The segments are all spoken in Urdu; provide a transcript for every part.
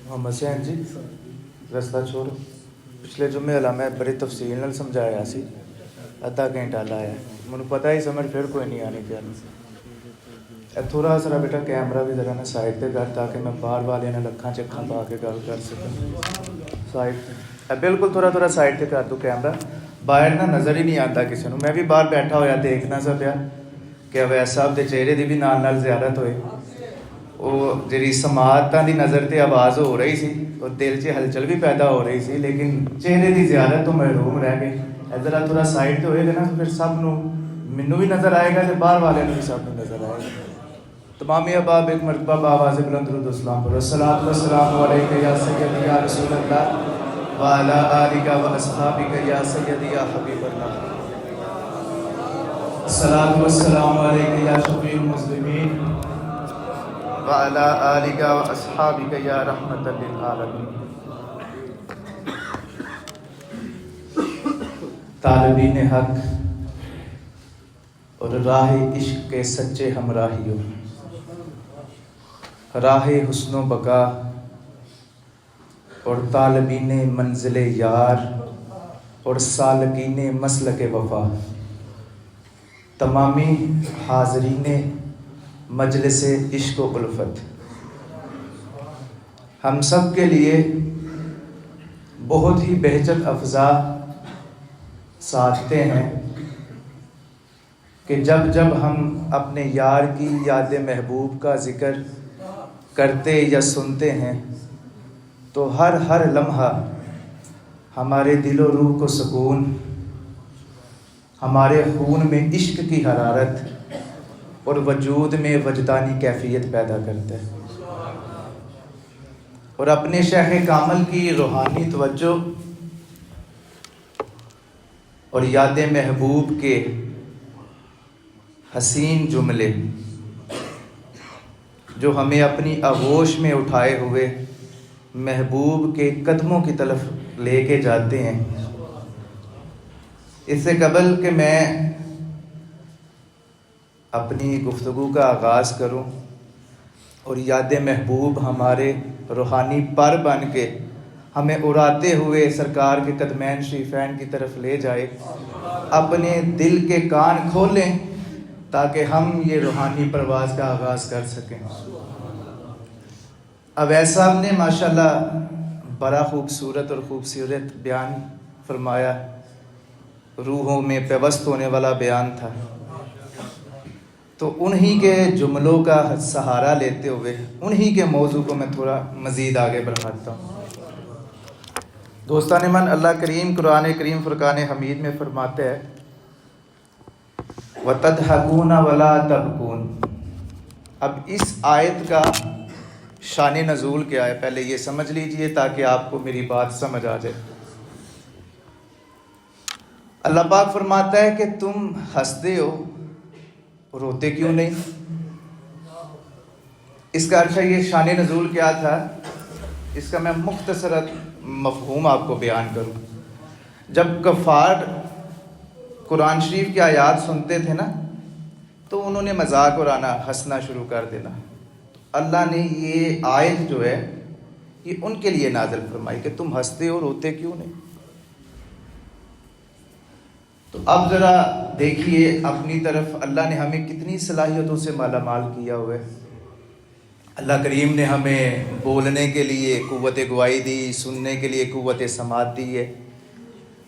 محمد حسین جی رستہ چھوڑو. پچھلے جمعے والا میں بڑی تفصیل نال سمجھایا سی, ادھا گھنٹہ لایا, مجھے پتہ ہی سمجھ پھر کوئی نہیں آنی پیار. تھوڑا سا بیٹا کیمرہ بھی ذرا نا سائڈ پہ کر تاکہ میں باہر والے نے لکھاں چکھاں پا کے گل کر سکوں. سائڈ بالکل تھوڑا سائڈ پہ کر دو کیمرہ, باہر نہ نظر ہی نہیں آتا کسی نے. میں بھی باہر بیٹھا ہوا دیکھنا سا پیا کہ اویس صاحب دے چہرے دی بھی نال زیارت ہوئے. وہ جی سماعتاں دی نظر تے آواز ہو رہی سی اور دل چ ہلچل بھی پیدا ہو رہی سی, لیکن چہرے دی زیارت تو محروم رہ گئی. ادھر تھوڑا سائڈ تے ہوئے گا نا تو پھر سب نو مینوں بھی نظر آئے گا تے باہر والے نو بھی سب نو نظر آئے گا. تمام احباب ایک مرتبہ بآواز بلند درود و سلام پڑھو. الصلاۃ والسلام علیک یا سیدی یا رسول اللہ وعلی آلک و اصحابک یا سیدی یا حبیب اللہ. الصلاۃ والسلام علیک یا شفیع المسلمین وعلی آلک و اصحابک یا رحمۃ للعالمین. طالبین حق اور راہ عشق کے سچے ہمراہیوں, راہ حسن و بقا اور طالبین منزل یار اور سالکین مسلک وفا, تمامی حاضرین مجلس عشق و الفت, ہم سب کے لیے بہت ہی بہجت افزا ساتھتے ہیں کہ جب جب ہم اپنے یار کی یاد محبوب کا ذکر کرتے یا سنتے ہیں تو ہر لمحہ ہمارے دل و روح کو سکون, ہمارے خون میں عشق کی حرارت اور وجود میں وجدانی کیفیت پیدا کرتا ہے, اور اپنے شیخ کامل کی روحانی توجہ اور یاد محبوب کے حسین جملے جو ہمیں اپنی آغوش میں اٹھائے ہوئے محبوب کے قدموں کی طرف لے کے جاتے ہیں. اس سے قبل کہ میں اپنی گفتگو کا آغاز کروں اور یاد محبوب ہمارے روحانی پر بن کے ہمیں اڑاتے ہوئے سرکار کے قدمین شریفین کی طرف لے جائے, اپنے دل کے کان کھولیں تاکہ ہم یہ روحانی پرواز کا آغاز کر سکیں. اویس صاحب نے ماشاءاللہ بڑا خوبصورت اور خوبصورت بیان فرمایا, روحوں میں پیوست ہونے والا بیان تھا. تو انہی کے جملوں کا سہارا لیتے ہوئے انہی کے موضوع کو میں تھوڑا مزید آگے بڑھاتا ہوں. دوستان من, اللہ کریم قرآن کریم فرقان حمید میں فرماتے ہیں وَتَضْحَكُونَ وَلَا تَبْكُونَ. اب اس آیت کا شان نزول کیا ہے پہلے یہ سمجھ لیجئے تاکہ آپ کو میری بات سمجھ آ جائے. اللہ پاک فرماتا ہے کہ تم ہنستے ہو, روتے کیوں نہیں؟ اس کا اچھا یہ شان نزول کیا تھا, اس کا میں مختصر مفہوم آپ کو بیان کروں. جب کفار قرآن شریف کی آیات سنتے تھے نا تو انہوں نے مذاق اڑانا, ہنسنا شروع کر دینا. اللہ نے یہ آیت جو ہے یہ ان کے لیے نازل فرمائی کہ تم ہنستے ہو روتے کیوں نہیں. تو اب ذرا دیکھیے اپنی طرف اللہ نے ہمیں کتنی صلاحیتوں سے مالا مال کیا ہوا ہے. اللہ کریم نے ہمیں بولنے کے لیے قوت گواہی دی, سننے کے لیے قوت سماعت دی ہے,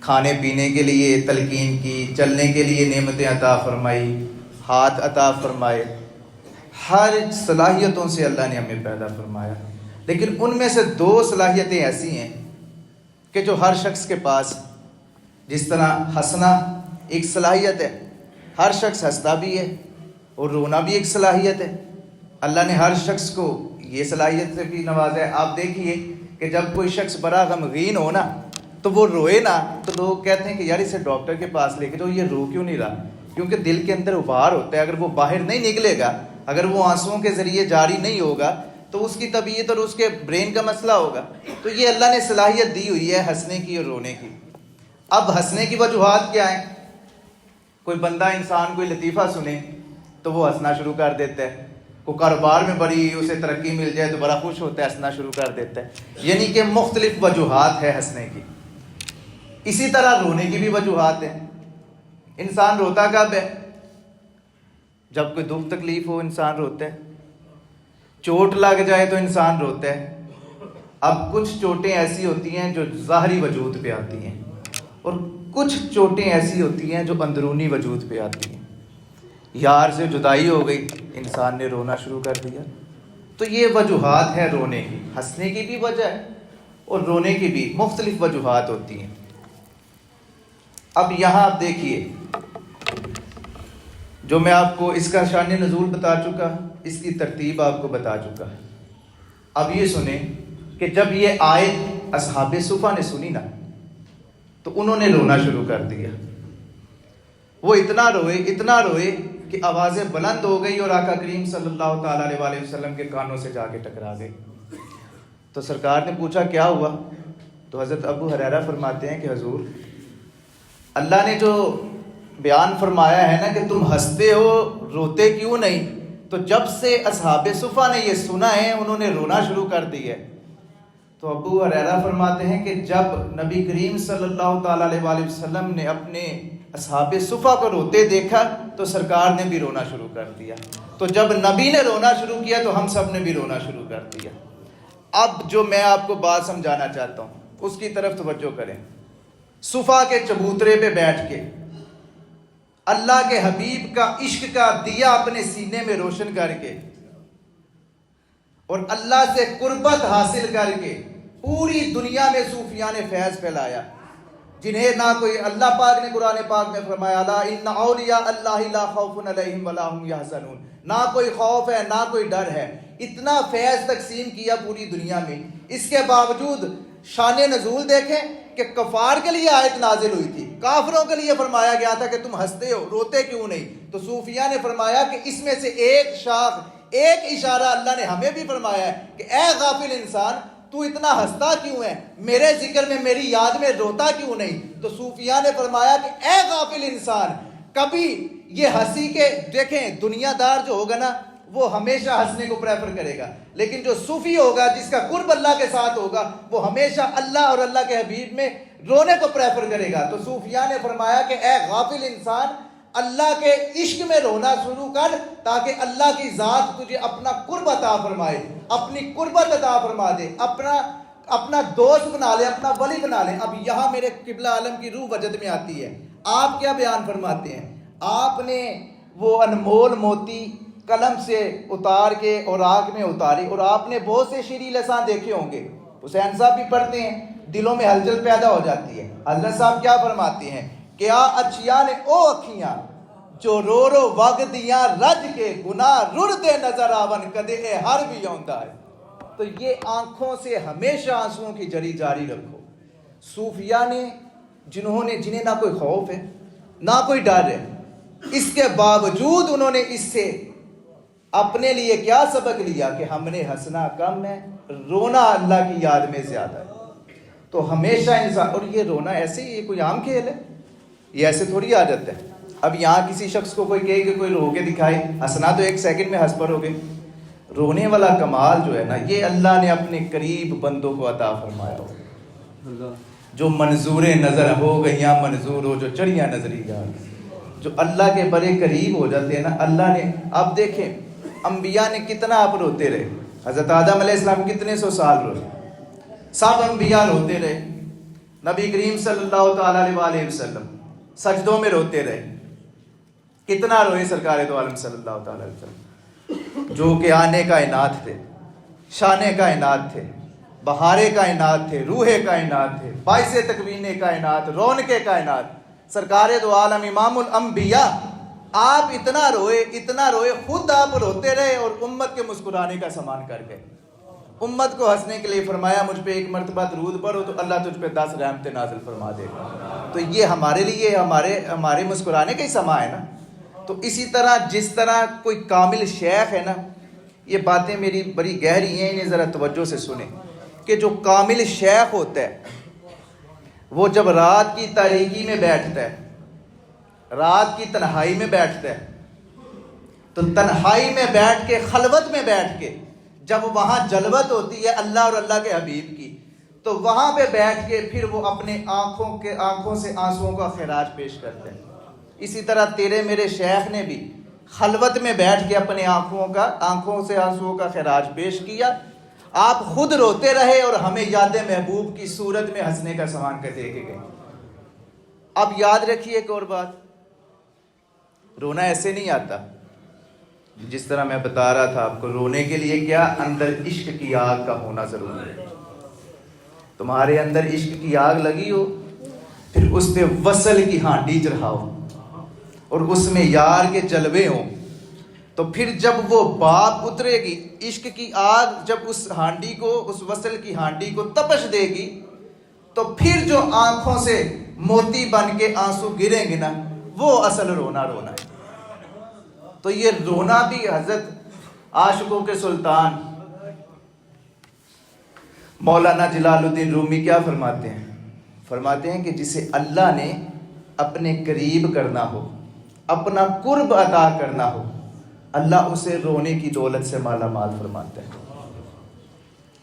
کھانے پینے کے لیے تلقین کی, چلنے کے لیے نعمتیں عطا فرمائی, ہاتھ عطا فرمائے. ہر صلاحیتوں سے اللہ نے ہمیں پیدا فرمایا, لیکن ان میں سے دو صلاحیتیں ایسی ہیں کہ جو ہر شخص کے پاس, جس طرح ہنسنا ایک صلاحیت ہے, ہر شخص ہنستا بھی ہے, اور رونا بھی ایک صلاحیت ہے. اللہ نے ہر شخص کو یہ صلاحیت سے بھی نوازا ہے. آپ دیکھیے کہ جب کوئی شخص بڑا غمگین ہو نا تو وہ روئے نا تو لوگ کہتے ہیں کہ یار اسے ڈاکٹر کے پاس لے کے جاؤ, یہ رو کیوں نہیں رہا؟ کیونکہ دل کے اندر ابھار ہوتا ہے. اگر وہ باہر نہیں نکلے گا, اگر وہ آنسوؤں کے ذریعے جاری نہیں ہوگا تو اس کی طبیعت اور اس کے برین کا مسئلہ ہوگا. تو یہ اللہ نے صلاحیت دی ہوئی ہے ہنسنے کی اور رونے کی. اب ہنسنے کی وجوہات کیا ہیں؟ کوئی بندہ انسان کوئی لطیفہ سنے تو وہ ہنسنا شروع کر دیتا ہے. کوئی کاروبار میں بڑی اسے ترقی مل جائے تو بڑا خوش ہوتا ہے، ہنسنا شروع کر دیتا ہے. یعنی کہ مختلف وجوہات ہے ہنسنے کی. اسی طرح رونے کی بھی وجوہات ہیں. انسان روتا کب ہے؟ جب کوئی دکھ تکلیف ہو انسان روتا ہے. چوٹ لگ جائے تو انسان روتا ہے. اب کچھ چوٹیں ایسی ہوتی ہیں جو ظاہری وجود پہ آتی ہیں، اور کچھ چوٹیں ایسی ہوتی ہیں جو اندرونی وجود پہ آتی ہیں. یار سے جدائی ہو گئی، انسان نے رونا شروع کر دیا. تو یہ وجوہات ہیں رونے کی. ہنسنے کی بھی وجہ ہے اور رونے کی بھی مختلف وجوہات ہوتی ہیں. اب یہاں آپ دیکھیے، جو میں آپ کو اس کا شان نزول بتا چکا، اس کی ترتیب آپ کو بتا چکا. اب یہ سنیں کہ جب یہ آیت اصحاب صفا نے سنی نا تو انہوں نے رونا شروع کر دیا. وہ اتنا روئے کہ آوازیں بلند ہو گئی اور آقا کریم صلی اللہ تعالی علیہ وآلہ وسلم کے کانوں سے جا کے ٹکرا گئی. تو سرکار نے پوچھا کیا ہوا؟ تو حضرت ابو ہریرہ فرماتے ہیں کہ حضور، اللہ نے جو بیان فرمایا ہے نا کہ تم ہنستے ہو روتے کیوں نہیں، تو جب سے اصحاب صفا نے یہ سنا ہے انہوں نے رونا شروع کر دی ہے. تو ابو ہریرہ فرماتے ہیں کہ جب نبی کریم صلی اللہ تعالی علیہ وآلہ وسلم نے اپنے اصحاب صفا کو روتے دیکھا تو سرکار نے بھی رونا شروع کر دیا. تو جب نبی نے رونا شروع کیا تو ہم سب نے بھی رونا شروع کر دیا. اب جو میں آپ کو بات سمجھانا چاہتا ہوں اس کی طرف توجہ کریں. صفا کے چبوترے پہ بیٹھ کے اللہ کے حبیب کا عشق کا دیا اپنے سینے میں روشن کر کے اور اللہ سے قربت حاصل کر کے پوری دنیا میں صوفیاء نے فیض پھیلایا، جنہیں نہ کوئی، اللہ پاک نے قرآن پاک میں فرمایا الا ان اولیاء اللہ لا خوف علیہم ولا هم یحزنون، نہ کوئی خوف ہے نہ کوئی ڈر ہے. اتنا فیض تقسیم کیا پوری دنیا میں. اس کے باوجود شان نزول دیکھیں کہ کفار کے لیے آیت نازل ہوئی تھی، کافروں کے لیے فرمایا گیا تھا کہ تم ہنستے ہو روتے کیوں نہیں. تو صوفیاء نے فرمایا کہ اس میں سے ایک شاخ، ایک اشارہ اللہ نے ہمیں بھی فرمایا ہے کہ اے غافل انسان تو اتنا ہنستا کیوں ہے، میرے ذکر میں میری یاد میں روتا کیوں نہیں. تو صوفیاء نے فرمایا کہ اے غافل انسان، کبھی یہ ہنسی کے دیکھیں، دنیا دار جو ہوگا نا وہ ہمیشہ ہنسنے کو پریفر کرے گا، لیکن جو صوفی ہوگا جس کا قرب اللہ کے ساتھ ہوگا وہ ہمیشہ اللہ اور اللہ کے حبیب میں رونے کو پریفر کرے گا. تو صوفیاء نے فرمایا کہ اے غافل انسان، اللہ کے عشق میں رونا شروع کر تاکہ اللہ کی ذات تجھے اپنا قرب عطا فرمائے، اپنی قربت عطا فرما دے، اپنا دوست بنا لے، اپنا ولی بنا لے. اب یہاں میرے قبلہ عالم کی روح وجد میں آتی ہے. آپ کیا بیان فرماتے ہیں؟ آپ نے وہ انمول موتی قلم سے اتار کے اور آگ میں اتاری، اور آپ نے بہت سے شیریں لسان دیکھے ہوں گے. حسین صاحب بھی پڑھتے ہیں، دلوں میں ہلچل پیدا ہو جاتی ہے. حضرت صاحب کیا فرماتے ہیں؟ کیا اچھیاں نے او اکھیاں جو رو رو وگ دیاں رج کے گناہ رڑ دے نظر آون کدے اے ہر بھی آندا ہے. تو یہ آنکھوں سے ہمیشہ آنسوؤں کی جری جاری رکھو. صوفیاء نے جنہیں نہ کوئی خوف ہے نہ کوئی ڈر ہے، اس کے باوجود انہوں نے اس سے اپنے لیے کیا سبق لیا کہ ہم نے ہنسنا کم ہے، رونا اللہ کی یاد میں زیادہ ہے. تو ہمیشہ انسان، اور یہ رونا ایسے ہی، یہ کوئی عام کھیل ہے، یہ ایسے تھوڑی عادت ہے. اب یہاں کسی شخص کو کوئی کہے کہ کوئی رو کے دکھائے، ہنسنا تو ایک سیکنڈ میں ہنس پر ہو گئے. رونے والا کمال جو ہے نا، یہ اللہ نے اپنے قریب بندوں کو عطا فرمایا ہو، جو منظور نظر ہو گئیاں منظور ہو، جو چڑھیاں نظری جان، جو اللہ کے بڑے قریب ہو جاتے ہیں نا اللہ نے. اب دیکھیں انبیاء نے کتنا آپ روتے رہے. حضرت آدم علیہ السلام کتنے سو سال روئے، سب انبیاء روتے رہے. نبی کریم صلی اللہ تعالی علیہ وآلہ وسلم سجدوں میں روتے رہے. کتنا روئے سرکار دو عالم صلی اللہ تعالی علیہ وسلم، جو کہ آنے کائنات تھے، شان کائنات تھے، بہار کائنات تھے، روح کائنات تھے، باعث تکوین کائنات، رونق کائنات، سرکار دو عالم امام الانبیاء. آپ اتنا روئے، خود آپ روتے رہے اور امت کے مسکرانے کا سامان کر گئے. امت کو ہنسنے کے لیے فرمایا مجھ پہ ایک مرتبہ درود پڑھو تو اللہ تجھ پہ 10 رحمتیں نازل فرما دے گا. تو یہ ہمارے لیے ہمارے مسکرانے کا ہی سما ہے نا. تو اسی طرح جس طرح کوئی کامل شیخ ہے نا، یہ باتیں میری بڑی گہری ہیں، انہیں ذرا توجہ سے سنیں، کہ جو کامل شیخ ہوتا ہے وہ جب رات کی تاریکی میں بیٹھتا ہے، رات کی تنہائی میں بیٹھتا ہے تو تنہائی میں بیٹھ کے، خلوت میں بیٹھ کے، جب وہاں جلوت ہوتی ہے اللہ اور اللہ کے حبیب کی، تو وہاں پہ بیٹھ کے پھر وہ اپنے آنکھوں سے آنسوؤں کا خراج پیش کرتے ہیں۔ اسی طرح تیرے میرے شیخ نے بھی خلوت میں بیٹھ کے اپنے آنکھوں سے آنسوؤں کا خراج پیش کیا۔ آپ خود روتے رہے اور ہمیں یاد محبوب کی صورت میں ہنسنے کا سامان دے کے گئے۔ اب یاد رکھیے ایک اور بات، رونا ایسے نہیں آتا جس طرح میں بتا رہا تھا آپ کو۔ رونے کے لیے کیا، اندر عشق کی آگ کا ہونا ضروری ہے۔ تمہارے اندر عشق کی آگ لگی ہو، پھر اس پہ وصل کی ہانڈی چڑھاؤ اور اس میں یار کے جلوے ہوں، تو پھر جب وہ بات اترے گی، عشق کی آگ جب اس ہانڈی کو، اس وصل کی ہانڈی کو تپش دے گی، تو پھر جو آنکھوں سے موتی بن کے آنسو گریں گے نا، وہ اصل رونا ہے۔ تو یہ رونا بھی حضرت عاشقوں کے سلطان مولانا جلال الدین رومی کیا فرماتے ہیں؟ فرماتے ہیں کہ جسے اللہ نے اپنے قریب کرنا ہو، اپنا قرب عطا کرنا ہو، اللہ اسے رونے کی دولت سے مالا مال فرماتا ہے۔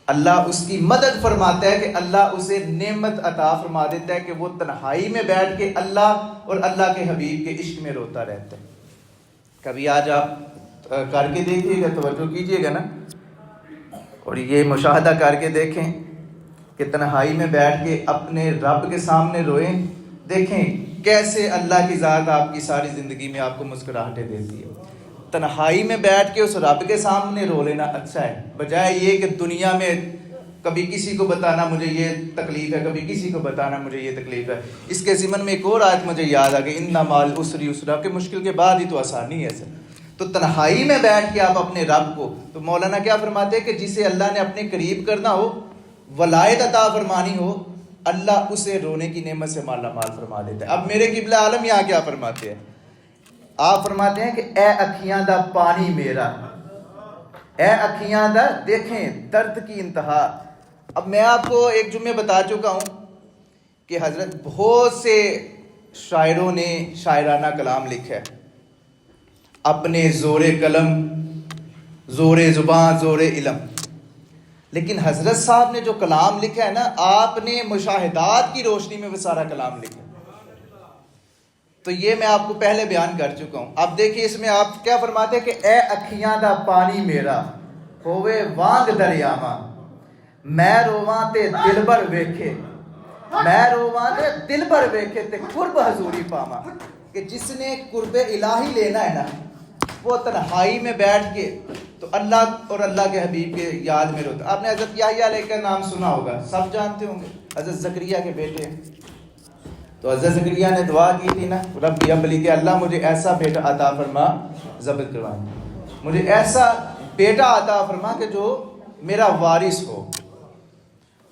اللہ اس کی مدد فرماتا ہے کہ اللہ اسے نعمت عطا فرما دیتا ہے کہ وہ تنہائی میں بیٹھ کے اللہ اور اللہ کے حبیب کے عشق میں روتا رہتا ہے۔ کبھی آج آپ کر کے دیکھیے گا، توجہ کیجیے گا نا، اور یہ مشاہدہ کر کے دیکھیں کہ تنہائی میں بیٹھ کے اپنے رب کے سامنے روئیں، دیکھیں کیسے اللہ کی ذات آپ کی ساری زندگی میں آپ کو مسکراہٹیں دیتی ہے۔ تنہائی میں بیٹھ کے اس رب کے سامنے رو لینا اچھا ہے، بجائے یہ کہ دنیا میں کبھی کسی کو بتانا مجھے یہ تکلیف ہے، کبھی کسی کو بتانا مجھے یہ تکلیف ہے۔ اس کے ضمن میں ایک اور آیت مجھے یاد آ گئی، ان مع العسر یسرا، کہ مشکل کے بعد ہی تو آسانی ہے سر۔ تو تنہائی میں بیٹھ کے آپ اپنے رب کو، تو مولانا کیا فرماتے ہیں کہ جسے اللہ نے اپنے قریب کرنا ہو، ولایت عطا فرمانی ہو، اللہ اسے رونے کی نعمت سے مالا مال فرما دیتا ہے۔ اب میرے قبلہ عالم یہاں کیا فرماتے ہیں؟ آپ فرماتے ہیں کہ اے اکھیاں دا پانی میرا، اے اکھیاں دا، دیکھیں درد کی انتہا۔ اب میں آپ کو ایک جمعے بتا چکا ہوں کہ حضرت بہت سے شاعروں نے شاعرانہ کلام لکھا ہے، اپنے زور قلم، زور زبان، زور علم، لیکن حضرت صاحب نے جو کلام لکھا ہے نا، آپ نے مشاہدات کی روشنی میں وہ سارا کلام لکھا۔ تو یہ میں آپ کو پہلے بیان کر چکا ہوں۔ اب دیکھیے اس میں آپ کیا فرماتے ہیں کہ اے اکھیاں دا پانی میرا ہووے وانگ دریاواں، میں رواں تے دل بر ویکھے، میں رواں تے دل بر ویکھے تے قرب حضوری پاواں، کہ جس نے قرب الہی لینا ہے نا، وہ تنہائی میں بیٹھ کے تو اللہ اور اللہ کے حبیب کے یاد میں روتا۔ آپ نے حضرت یحییٰ علیہ کا نام سنا ہوگا، سب جانتے ہوں گے، حضرت زکریا کے بیٹے ہیں۔ تو حضرت زکریا نے دعا کی تھی نا، رب ھب لی، کہ اللہ مجھے ایسا بیٹا عطا فرما، ضبط کروائیں، مجھے ایسا بیٹا عطا فرما کہ جو میرا وارث ہو۔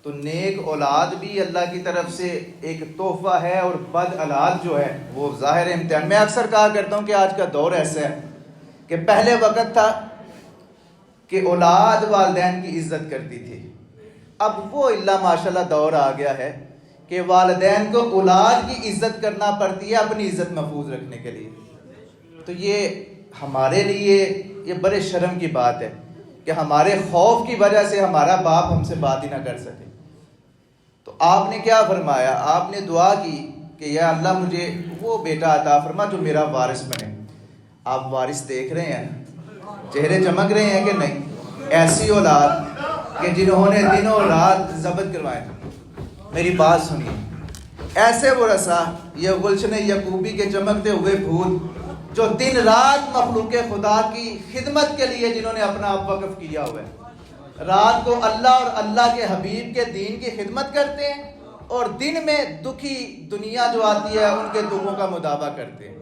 تو نیک اولاد بھی اللہ کی طرف سے ایک تحفہ ہے، اور بد اولاد جو ہے وہ ظاہر امتحان۔ میں اکثر کہا کرتا ہوں کہ آج کا دور ایسا ہے کہ پہلے وقت تھا کہ اولاد والدین کی عزت کرتی تھی، اب وہ اللہ ماشاءاللہ دور آ گیا ہے کہ والدین کو اولاد کی عزت کرنا پڑتی ہے اپنی عزت محفوظ رکھنے کے لیے۔ تو یہ ہمارے لیے یہ بڑے شرم کی بات ہے کہ ہمارے خوف کی وجہ سے ہمارا باپ ہم سے بات ہی نہ کر سکے۔ تو آپ نے کیا فرمایا؟ آپ نے دعا کی کہ یا اللہ مجھے وہ بیٹا عطا فرما جو میرا وارث بنے۔ آپ وارث دیکھ رہے ہیں، چہرے چمک رہے ہیں کہ نہیں؟ ایسی اولاد کہ جنہوں نے دنوں رات ضبط کروائے۔ میری بات سنیے، ایسے ورثہ یہ گلشن یعقوبی کے چمکتے ہوئے پھول جو دن رات مخلوق خدا کی خدمت کے لیے جنہوں نے اپنا وقف کیا ہوا ہے، رات کو اللہ اور اللہ کے حبیب کے دین کی خدمت کرتے ہیں، اور دن میں دکھی دنیا جو آتی ہے ان کے دکھوں کا مداوع کرتے ہیں۔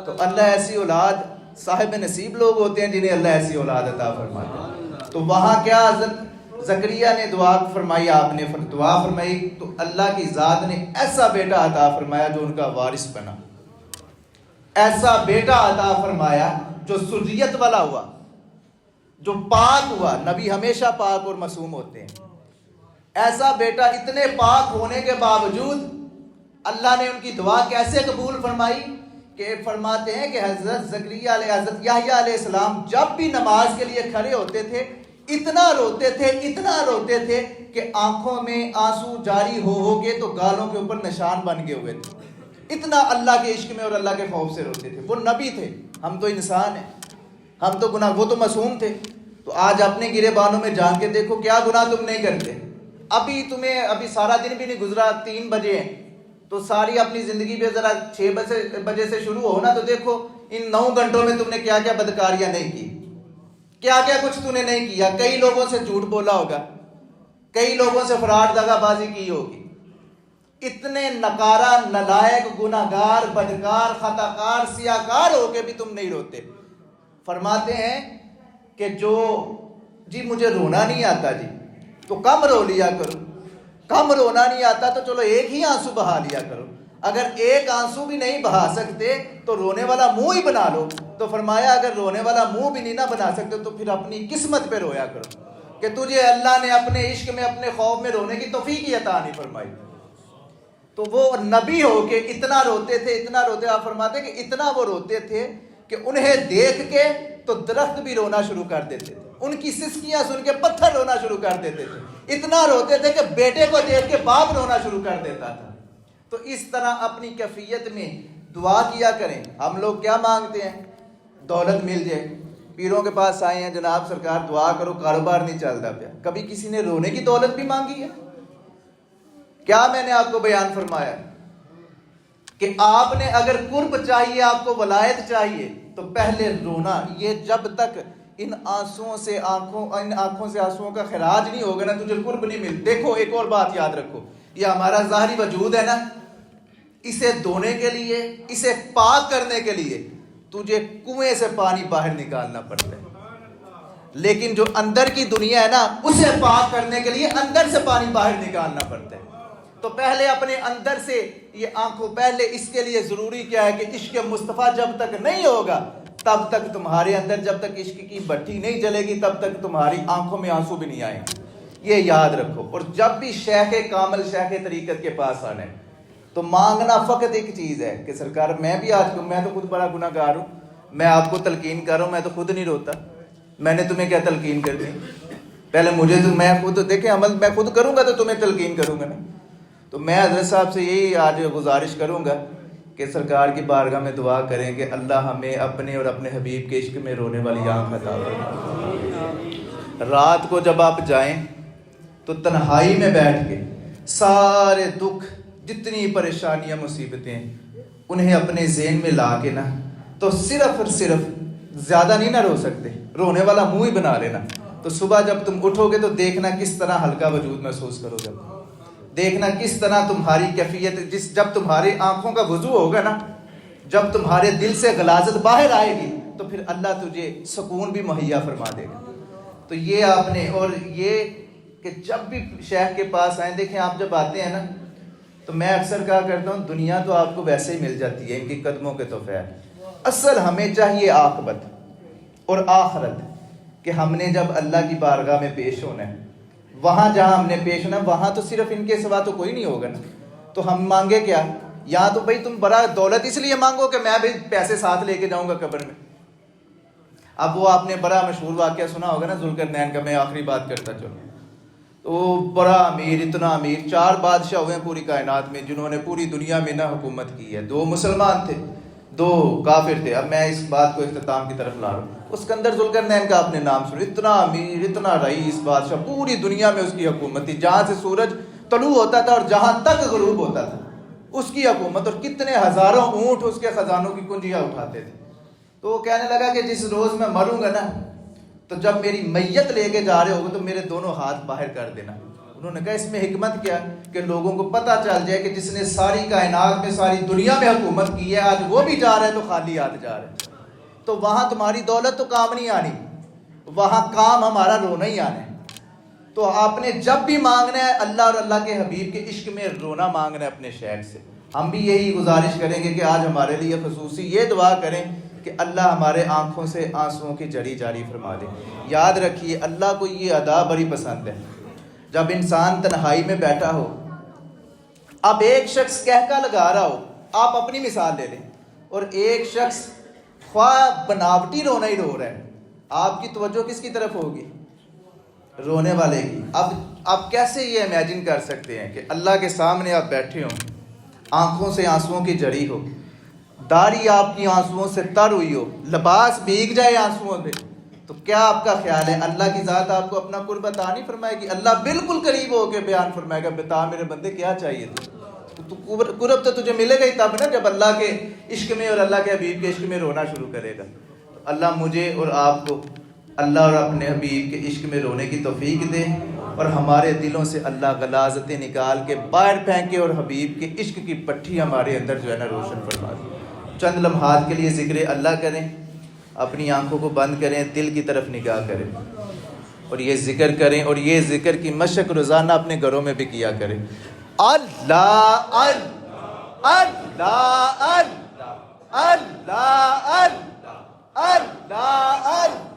تو اللہ ایسی اولاد صاحب نصیب لوگ ہوتے ہیں جنہیں اللہ ایسی اولاد عطا فرماتا ہے۔ تو وہاں کیا حضرت زکریا نے دعا فرمائی، آپ نے دعا فرمائی، تو اللہ کی ذات نے ایسا بیٹا عطا فرمایا جو ان کا وارث بنا، ایسا بیٹا عطا فرمایا جو سریت والا ہوا، جو پاک ہوا۔ نبی ہمیشہ پاک اور معصوم ہوتے ہیں۔ ایسا بیٹا اتنے پاک ہونے کے باوجود اللہ نے ان کی دعا کیسے قبول فرمائی کہ فرماتے ہیں کہ حضرت زکریا علیہ حضرت یحییٰ علیہ السلام جب بھی نماز کے لیے کھڑے ہوتے تھے اتنا روتے تھے کہ آنکھوں میں آنسو جاری ہو کے تو گالوں کے اوپر نشان بن گئے ہوئے تھے، اتنا اللہ کے عشق میں اور اللہ کے خوف سے روتے تھے۔ وہ نبی تھے، ہم تو انسان ہیں، ہم تو گناہ، وہ تو معصوم تھے۔ تو آج اپنے گرے بانوں میں جان کے دیکھو کیا گناہ تم نہیں کرتے۔ ابھی سارا دن بھی نہیں گزرا، 3 بجے ہیں، تو ساری اپنی زندگی پہ ذرا 6 بجے سے شروع ہو نا، تو دیکھو ان 9 گھنٹوں میں تم نے کیا کیا بدکاریاں نہیں کی، کیا کیا کچھ تم نے نہیں کیا۔ کئی لوگوں سے جھوٹ بولا ہوگا، کئی لوگوں سے فراڈ دغا بازی کی ہوگی، اتنے نکارا، نالائق، گناہگار، بدکار، خطاکار، سیاہکار ہو کے بھی تم نہیں روتے۔ فرماتے ہیں کہ جی مجھے رونا نہیں آتا جی، تو کم رو لیا کرو، کم رونا نہیں آتا تو چلو ایک ہی آنسو بہا لیا کرو، اگر ایک آنسو بھی نہیں بہا سکتے تو رونے والا منہ ہی بنا لو۔ تو فرمایا اگر رونے والا منہ بھی نہیں نہ بنا سکتے تو پھر اپنی قسمت پہ رویا کرو کہ تجھے اللہ نے اپنے عشق میں، اپنے خوف میں رونے کی توفیق ہی عطا نہیں فرمائی۔ تو وہ نبی ہو کے اتنا روتے تھے، آپ فرماتے کہ اتنا وہ روتے تھے کہ انہیں دیکھ کے تو درخت بھی رونا شروع کر دیتے تھے، ان کی سسکیاں سن کے پتھر رونا شروع کر دیتے تھے، اتنا روتے تھے کہ بیٹے کو دیکھ کے باپ رونا شروع کر دیتا تھا۔ تو اس طرح اپنی کیفیت میں دعا کیا کریں۔ ہم لوگ کیا مانگتے ہیں؟ دولت مل جائے، پیروں کے پاس آئے ہیں، جناب سرکار دعا کرو کاروبار نہیں چلتا پیا۔ کبھی کسی نے رونے کی دولت بھی مانگی ہے؟ کیا میں نے آپ کو بیان فرمایا کہ آپ نے اگر قرب چاہیے، آپ کو ولایت چاہیے تو پہلے رونا۔ یہ جب تک ان آنسوؤں سے آنسوؤں کا خراج نہیں ہوگا نا، تجھے قرب نہیں مل۔ دیکھو ایک اور بات یاد رکھو، یہ ہمارا ظاہری وجود ہے نا، اسے دھونے کے لیے، اسے پاک کرنے کے لیے تجھے کنویں سے پانی باہر نکالنا پڑتا ہے، لیکن جو اندر کی دنیا ہے نا، اسے پاک کرنے کے لیے اندر سے پانی باہر نکالنا پڑتا ہے۔ تو پہلے اپنے اندر سے یہ آنکھوں، پہلے اس کے لیے ضروری کیا ہے کہ عشق مصطفیٰ جب تک نہیں ہوگا تب تک تمہارے اندر، جب تک عشق کی بھٹی نہیں جلے گی تب تک تمہاری آنکھوں میں آنسو بھی نہیں آئیں گے، یہ یاد رکھو۔ اور جب بھی شیخ کامل، شیخ طریقت کے پاس آنا ہے تو مانگنا فقط ایک چیز ہے کہ سرکار میں بھی آج میں تو خود بڑا گناہ گار ہوں، میں آپ کو تلقین کر رہا ہوں، میں تو خود نہیں روتا، میں نے تمہیں کیا تلقین کر دی؟ پہلے مجھے تو، میں خود دیکھیں عمل میں خود کروں گا تو تمہیں تلقین کروں گا نا۔ تو میں حضرت صاحب سے یہی آج گزارش کروں گا کہ سرکار کی بارگاہ میں دعا کریں کہ اللہ ہمیں اپنے اور اپنے حبیب کے عشق میں رونے والی آنکھ عطا فرمائے۔ رات کو جب آپ جائیں تو تنہائی میں بیٹھ کے سارے دکھ، جتنی پریشانیاں، مصیبتیں، انہیں اپنے ذہن میں لا کے نا، تو صرف اور صرف زیادہ نہیں نہ رو سکتے، رونے والا منہ ہی بنا لینا۔ تو صبح جب تم اٹھو گے تو دیکھنا کس طرح ہلکا وجود محسوس کرو گے، دیکھنا کس طرح تمہاری کیفیت، جب تمہاری آنکھوں کا وضو ہوگا نا، جب تمہارے دل سے غلاظت باہر آئے گی تو پھر اللہ تجھے سکون بھی مہیا فرما دے گا۔ تو یہ آپ نے، اور یہ کہ جب بھی شیخ کے پاس آئیں، دیکھیں آپ جب آتے ہیں نا تو میں اکثر کہا کرتا ہوں دنیا تو آپ کو ویسے ہی مل جاتی ہے ان کی قدموں کے توفیع، اصل ہمیں چاہیے عاقبت اور آخرت، کہ ہم نے جب اللہ کی بارگاہ میں پیش ہونا ہے، وہاں جہاں ہم نے پیش ہونا ہے وہاں تو صرف ان کے سوا تو کوئی نہیں ہوگا نا۔ تو ہم مانگے کیا؟ یا تو بھائی تم بڑا دولت اس لیے مانگو کہ میں بھی پیسے ساتھ لے کے جاؤں گا قبر میں۔ اب وہ آپ نے بڑا مشہور واقعہ سنا ہوگا نا ذوالقرنین کا، میں آخری بات کرتا چلوں۔ تو بڑا امیر، اتنا امیر، 4 بادشاہ ہوئے ہیں پوری کائنات میں جنہوں نے پوری دنیا میں نہ حکومت کی ہے، 2 مسلمان تھے، 2 کافر تھے۔ اب میں اس بات کو اختتام کی طرف لا رہا ہوں۔ اسکندر ذوالقرنین کا آپ نے نام سنا، اتنا امیر، اتنا رئیس بادشاہ، پوری دنیا میں اس کی حکومت تھی، جہاں سے سورج طلوع ہوتا تھا اور جہاں تک غروب ہوتا تھا اس کی حکومت، اور کتنے ہزاروں اونٹ اس کے خزانوں کی کنجیاں اٹھاتے تھے۔ تو وہ کہنے لگا کہ جس روز میں مروں گا نا تو جب میری میت لے کے جا رہے ہوگے تو میرے دونوں ہاتھ باہر کر دینا۔ انہوں نے کہا اس میں حکمت کیا کہ لوگوں کو پتہ چل جائے کہ جس نے ساری کائنات میں، ساری دنیا میں حکومت کی ہے، آج وہ بھی جا رہا ہے تو خالی ہاتھ جا رہا ہے۔ تو وہاں تمہاری دولت تو کام نہیں آنی، وہاں کام ہمارا رونا ہی آنا ہے۔ تو آپ نے جب بھی مانگنا ہے اللہ اور اللہ کے حبیب کے عشق میں رونا مانگنا ہے اپنے شیخ سے۔ ہم بھی یہی گزارش کریں گے کہ آج ہمارے لیے خصوصی یہ دعا کریں کہ اللہ ہمارے آنکھوں سے آنسوؤں کی جڑی جاری فرما دے۔ یاد رکھیے اللہ کو یہ ادا بڑی پسند ہے، جب انسان تنہائی میں بیٹھا ہو، اب ایک شخص کہکا لگا رہا ہو، آپ اپنی مثال لے لیں، اور ایک شخص خواہ بناوٹی رونا ہی رو رہا ہے، آپ کی توجہ کس کی طرف ہوگی؟ رونے والے کی۔ اب آپ کیسے یہ امیجن کر سکتے ہیں کہ اللہ کے سامنے آپ بیٹھے ہوں، آنکھوں سے آنسوؤں کی جڑی ہو، داڑھی آپ کی آنسوؤں سے تر ہوئی ہو، لباس بھیگ جائے آنسوؤں سے، تو کیا آپ کا خیال ہے اللہ کی ذات آپ کو اپنا قرب عطا نہیں فرمائے گی؟ اللہ بالکل قریب ہو کے بیان فرمائے گا، بتا میرے بندے کیا چاہیے تو قرب تو تجھے ملے گا ہی تب نا جب اللہ کے عشق میں اور اللہ کے حبیب کے عشق میں رونا شروع کرے گا۔ تو اللہ مجھے اور آپ کو اللہ اور اپنے حبیب کے عشق میں رونے کی توفیق دے، اور ہمارے دلوں سے اللہ غلاظتیں نکال کے باہر پھینکے، اور حبیب کے عشق کی پٹھی ہمارے اندر جو ہے نا روشن فرما دے۔ چند لمحات کے لیے ذکر اللہ کریں، اپنی آنکھوں کو بند کریں، دل کی طرف نگاہ کریں اور یہ ذکر کریں، اور یہ ذکر کی مشق روزانہ اپنے گھروں میں بھی کیا کریں۔ اللہ اللہ اللہ اللہ اللہ اللہ اللہ اللہ